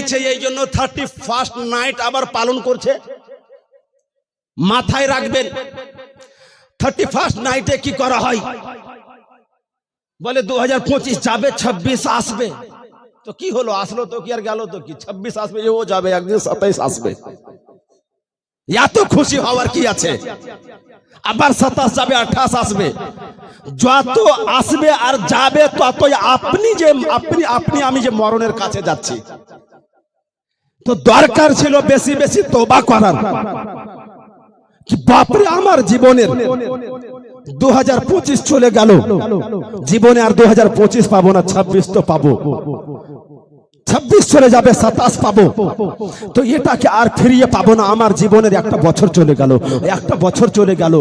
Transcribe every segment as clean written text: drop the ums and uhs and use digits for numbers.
দিয়েছে, এই জন্য 31st নাইট আবার পালন করছে। মাথায় রাখবেন 31st নাইটে কি করা হয়, বলে 2025 যাবে, 26 আসবে। তো কি হলো, আসলো তো কি আর গেল তো কি, 26 আসবে, ও যাবে একদিন, 27 আসবে, এত খুশি হওয়ার কি আছে? আবার 27 যাবে, 28 আসবে, যত আসবে আর যাবে ততই আপনি আমি যে মরণের কাছে যাচ্ছি। তো দরকার ছিল বেশি বেশি তওবা করার, কি বাপরে আমার জীবনের 2025 চলে গেল, জীবনে আর 2025 পাবো না, 26 তো পাবো, 26 চলে যাবে, 27 পাবো, তো এটাকে আর ফিরিয়ে পাবো না। আমার জীবনের একটা বছর চলে গেল, একটা বছর চলে গেল।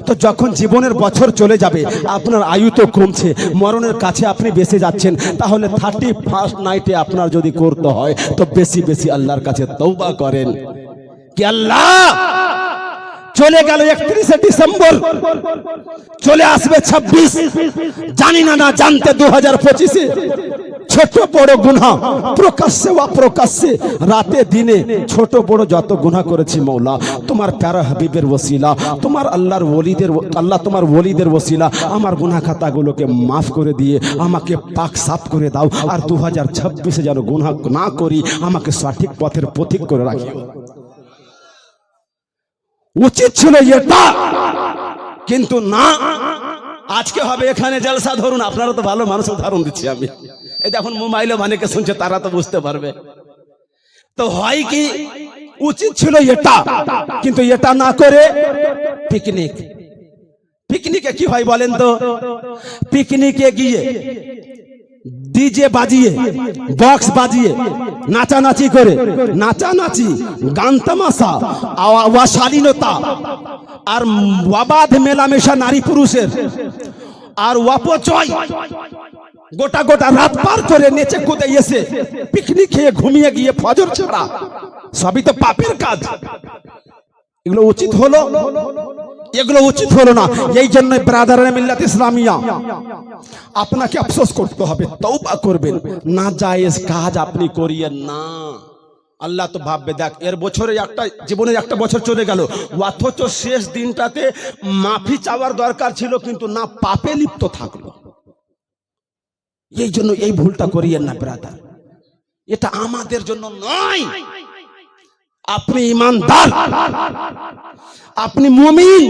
তো যখন জীবনের বছর চলে যাবে, আপনার আয়ু তো কমছে, মরণের কাছে আপনি বেঁচে যাচ্ছেন, তাহলে 31st নাইটে আপনার যদি করতে হয় তো বেশি বেশি আল্লাহর কাছে তওবা করেন। কি আল্লাহ, চলে গেল 31শে ডিসেম্বর, চলে আসবে 26, জানি না না জানতে 2025-এ ছোট বড় গুনাহ প্রকাশ্যে অপ্রকাশ্যে, রাতে দিনে ছোট বড় যত গুনাহ করেছি মওলা, তোমার প্যারা হাবিবের ওসিলা, তোমার আল্লাহর ওলিদের, আল্লাহ তোমার ওলিদের ওসিলা আমার গুনাহ খাতাগুলোকে মাফ করে দিয়ে আমাকে পাক সাফ করে দাও, আর 2026-এ যেন গুনাহ না করি, আমাকে সঠিক পথের পথিক করে রাখিও। উচিত ছিল এটা, কিন্তু না, আজকে হবে এখানে জলসা, ধরুন আপনারা তো ভালো মানুষ, উদাহরণ দিচ্ছি আমি, এই দেখুন মোবাইলে অনেকে শুনছে, তারা তো বুঝতে পারবে। তো হয় কি, উচিত ছিল এটা, কিন্তু এটা না করে পিকনিক। পিকনিকে কি হয় বলেন তো, পিকনিকে গিয়ে ডিজে বাজিয়ে, বক্স বাজিয়ে, নাচানাচি করে, নাচানাচি, গান তামাশা, অশালীনতা, আর অবাধ মেলামেশা নারী পুরুষের, আর অপচয়, গোটা গোটা রাত পার করে নেচে কুদে এসে পিকনিক খেয়ে ঘুমিয়ে গিয়ে ফজর ছাড়া, সবই তো পাপের কাজ। এগুলো উচিত হলো? এগুলো উচিত হলো না। এই জন্য ব্রাদারানে মিল্লাত ইসলামিয়া, আপনাকে আফসোস করতে হবে, তওবা করবেন, না জায়েজ কাজ আপনি করিয়েন না। আল্লাহ তো ভাববে, দেখ এর বছরে একটা জীবনের একটা বছর চলে গেল, অথচ শেষ দিনটাতে মাফি চাওয়ার দরকার ছিল, কিন্তু না, পাপে লিপ্ত থাকলো। এই জন্য এই ভুলটা করিয়েন না ব্রাদার, এটা আমাদের জন্য নয়। আপনি ঈমানদার, আপনি মুমিন,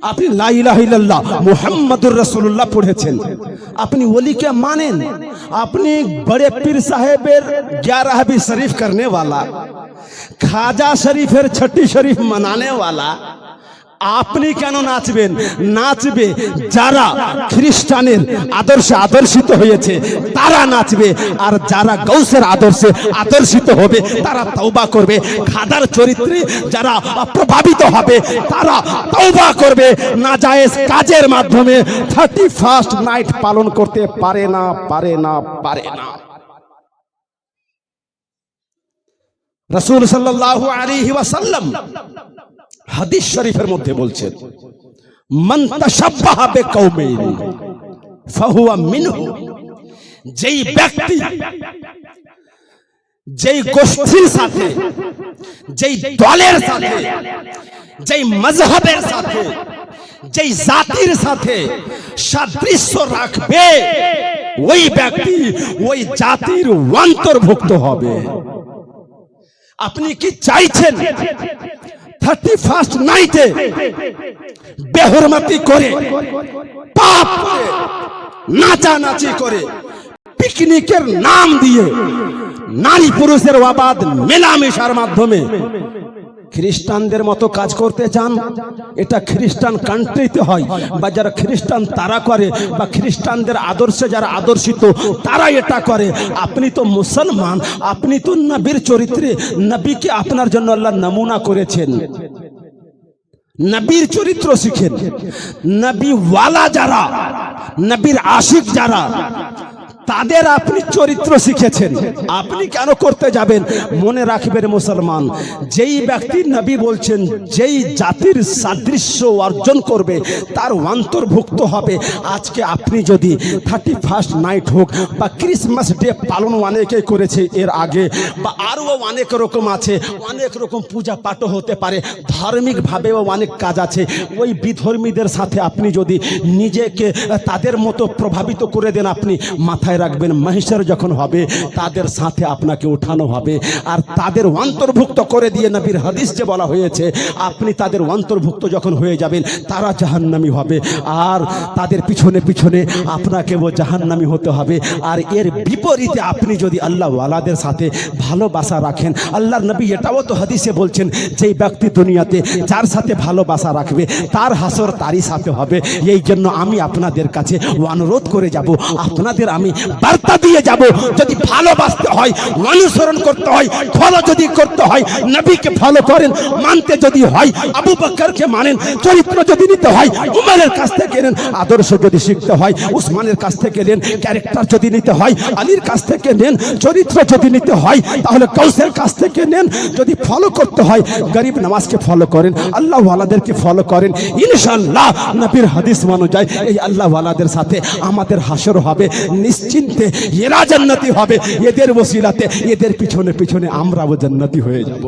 আপনি লা ইলাহা ইল্লাল্লাহ মুহাম্মাদুর রাসূলুল্লাহ পড়েছেন, আপনি ওলিকে মানেন, আপনি বড়ে পীর সাহেবের 11वीं शरीफ करने वाला, খাজা শরীফের 6ठी শরীফ মানানে वाला, আপনি কেন নাচবেন? নাচবে যারা খ্রিস্টানের আদর্শে আদর্শিত হয়েছে তারা নাচবে, আর যারা গৌসের আদর্শে আদর্শিত হবে তারা তওবা করবে। খাদার চরিত্রে যারা প্রভাবিত হবে তারা তওবা করবে, নাজায়েজ কাজের মাধ্যমে 31st নাইট পালন করতে পারে না, পারে না, পারে না। রাসূল সাল্লাল্লাহু আলাইহি ওয়াসাল্লাম হাদিস শরীফের মধ্যে বলছেন, মান তাশাব্বাহা বিকাওমিন ফাহুয়া মিনহু, যেই ব্যক্তি যেই গোষ্ঠীর সাথে, যেই দলের সাথে, যেই মাযহাবের সাথে, যেই জাতির সাথে সাদৃশ্য রাখবে, ওই ব্যক্তি ওই জাতির অন্তর্ভুক্ত হবে। আপনি কি চাইছেন 31st নাইটে বেহুরমতি করে, পাপ করে, নাচানাচি করে, পিকনিকের নাম দিয়ে নারী পুরুষের অবাধ মেলামেশার মাধ্যমে খ্রিস্টানদের মতো কাজ করতে চান? এটা খ্রিস্টান কান্ট্রিতে হয়, বা যারা খ্রিস্টান তারা করে, বা খ্রিস্টানদের আদর্শে যারা আদর্শিত তারা এটা করে। আপনি তো মুসলমান, আপনি তো নবীর চরিত্রে, নবীকে আপনার জন্য আল্লাহ নমুনা করেছেন, নবীর চরিত্র শিখেন। নবী ওয়ালা যারা, নবীর আশিক যারা, তাদের আপনি চরিত্র শিখেছেন, আপনি কেন করতে যাবেন? মনে রাখবেন মুসলমান, যেই ব্যক্তি নবী বলছেন যেই জাতির সাদৃশ্য অর্জন করবে তার অন্তর্ভুক্ত হবে। আজকে আপনি যদি 31st নাইট হোক বা ক্রিসমাস ডে পালন অনেকে করেছে এর আগে, বা আরও অনেক রকম আছে, অনেক রকম পূজা পাঠও হতে পারে, ধার্মিকভাবেও অনেক কাজ আছে। ওই বিধর্মীদের সাথে আপনি যদি নিজেকে তাদের মতো প্রভাবিত করে দেন, আপনি মাথায় রাখবেন মহিষের যখন হবে তাদের সাথে আপনাকে উঠানো হবে। আর তাদের অন্তর্ভুক্ত করে দিয়ে নবীর হাদিস যে বলা হয়েছে, আপনি তাদের অন্তর্ভুক্ত যখন হয়ে যাবেন তারা জাহান্নামী হবে, আর তাদের পিছনে পিছনে আপনাকেও জাহান্নামী হতে হবে। আর এর বিপরীতে আপনি যদি আল্লাহ ওয়ালাদের সাথে ভালোবাসা রাখেন, আল্লাহর নবী এটাও তো হাদিসে বলছেন, যেই ব্যক্তি দুনিয়াতে যার সাথে ভালোবাসা রাখবে তার হাসর তারই সাথে হবে। এই জন্য আমি আপনাদের কাছে অনুরোধ করে যাব, আপনাদের আমি বার্তা দিয়ে যাব, যদি ভালোবাসতে হয়, অনুসরণ করতে হয়, ফলো যদি করতে হয়, নবীকে ফলো করেন, মানতে যদি হয় আবু বকরকে মানেন, চরিত্র যদি নিতে হয় উমরের কাছ থেকে নেন, আদর্শ যদি শিখতে হয় উসমানের কাছ থেকে নেন, ক্যারেক্টার যদি নিতে হয় আলীর কাছ থেকে নেন, চরিত্র যদি নিতে হয় তাহলে কৌসের কাছ থেকে নেন, যদি ফলো করতে হয় গরিব নামাজকে ফলো করেন, আল্লাহ ওয়ালাদেরকে ফলো করেন, ইনশাআল্লাহ নবীর হাদিস অনুযায়ী এই আল্লাহ ওয়ালাদের সাথে আমাদের হাসর হবে নিশ্চিন্তে, এরা জান্নাতি হবে, এদের ওসিলাতে এদের পিছনে পিছনে আমরাও জান্নাতি হয়ে যাব।